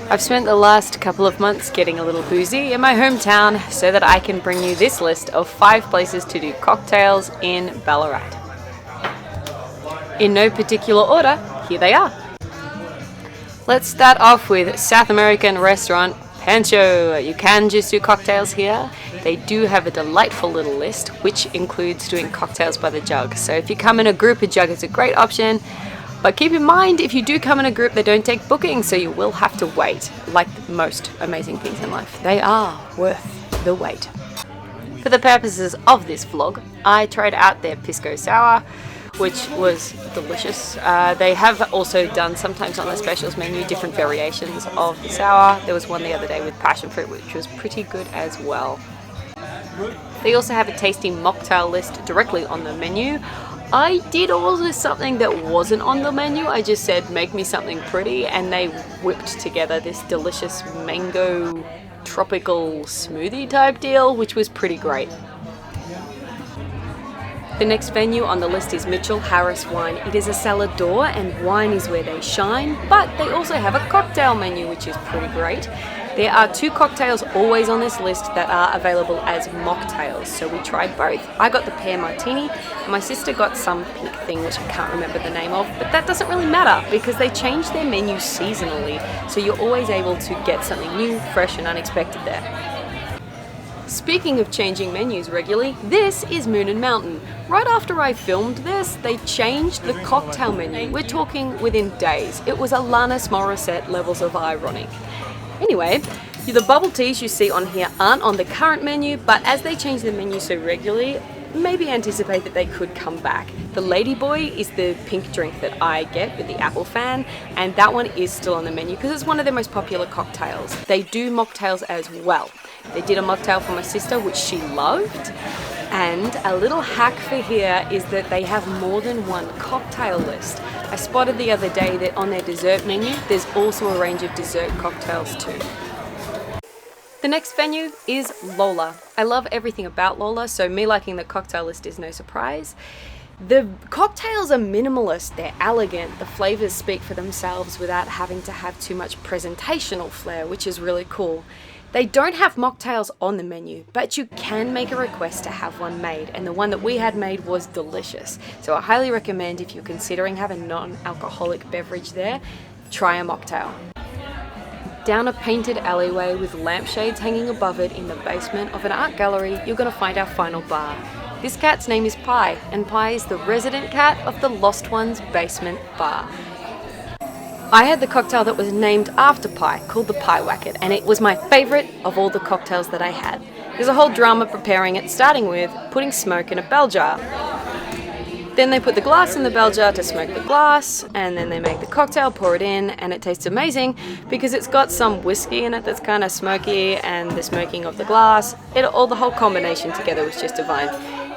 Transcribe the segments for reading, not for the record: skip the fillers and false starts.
I've spent the last couple of months getting a little boozy in my hometown so that I can bring you this list of 5 places to do cocktails in Ballarat. In no particular order, here they are. Let's start off with South American restaurant Pancho. You can just do cocktails here. They do have a delightful little list, which includes doing cocktails by the jug. So if you come in a group, a jug is a great option. But keep in mind, if you do come in a group, they don't take bookings, so you will have to wait. Like most amazing things in life, they are worth the wait. For the purposes of this vlog, I tried out their pisco sour, which was delicious. They have also done sometimes on the specials menu different variations of the sour. There was one the other day with passion fruit, which was pretty good as well. They also have a tasty mocktail list directly on the menu. I did order something that wasn't on the menu. I just said, make me something pretty, and they whipped together this delicious mango tropical smoothie type deal, which was pretty great. The next venue on the list is Mitchell Harris Wine. It is a salad door and wine is where they shine, but they also have a cocktail menu, which is pretty great. There are 2 cocktails always on this list that are available as mocktails, so we tried both. I got the pear martini, and my sister got some pink thing which I can't remember the name of, but that doesn't really matter because they change their menu seasonally, so you're always able to get something new, fresh and unexpected there. Speaking of changing menus regularly, this is Moon and Mountain. Right after I filmed this, they changed the cocktail menu. We're talking within days. It was Alanis Morissette levels of ironic. Anyway, the bubble teas you see on here aren't on the current menu, but as they change the menu so regularly, maybe anticipate that they could come back. The Ladyboy is the pink drink that I get with the apple fan, and that one is still on the menu because it's one of their most popular cocktails. They do mocktails as well. They did a mocktail for my sister, which she loved. And a little hack for here is that they have more than one cocktail list. I spotted the other day that on their dessert menu, there's also a range of dessert cocktails too. The next venue is Lola. I love everything about Lola, so me liking the cocktail list is no surprise. The cocktails are minimalist, they're elegant, the flavors speak for themselves without having to have too much presentational flair, which is really cool. They don't have mocktails on the menu, but you can make a request to have one made, and the one that we had made was delicious. So I highly recommend, if you're considering having a non-alcoholic beverage there, try a mocktail. Down a painted alleyway with lampshades hanging above it in the basement of an art gallery, you're going to find our final bar. This cat's name is Pie, and Pie is the resident cat of the Lost Ones basement bar. I had the cocktail that was named after Pie, called the Pie Wacket, and it was my favourite of all the cocktails that I had. There's a whole drama preparing it, starting with putting smoke in a bell jar. Then they put the glass in the bell jar to smoke the glass, and then they make the cocktail, pour it in, and it tastes amazing because it's got some whiskey in it that's kind of smoky, and the smoking of the glass. The whole combination together was just divine.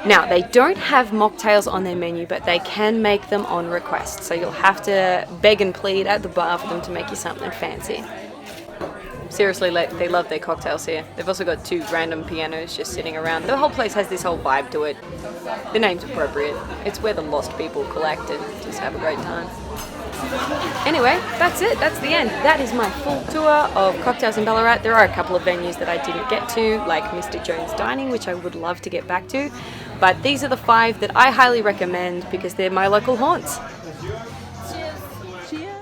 Now, they don't have mocktails on their menu, but they can make them on request, so you'll have to beg and plead at the bar for them to make you something fancy. Seriously, they love their cocktails here. They've also got 2 random pianos just sitting around. The whole place has this whole vibe to it. The name's appropriate. It's where the lost people collect and just have a great time. Anyway, that's it. That's the end. That is my full tour of cocktails in Ballarat. There are a couple of venues that I didn't get to, like Mr. Jones Dining, which I would love to get back to. But these are the 5 that I highly recommend because they're my local haunts. Cheers. Cheers.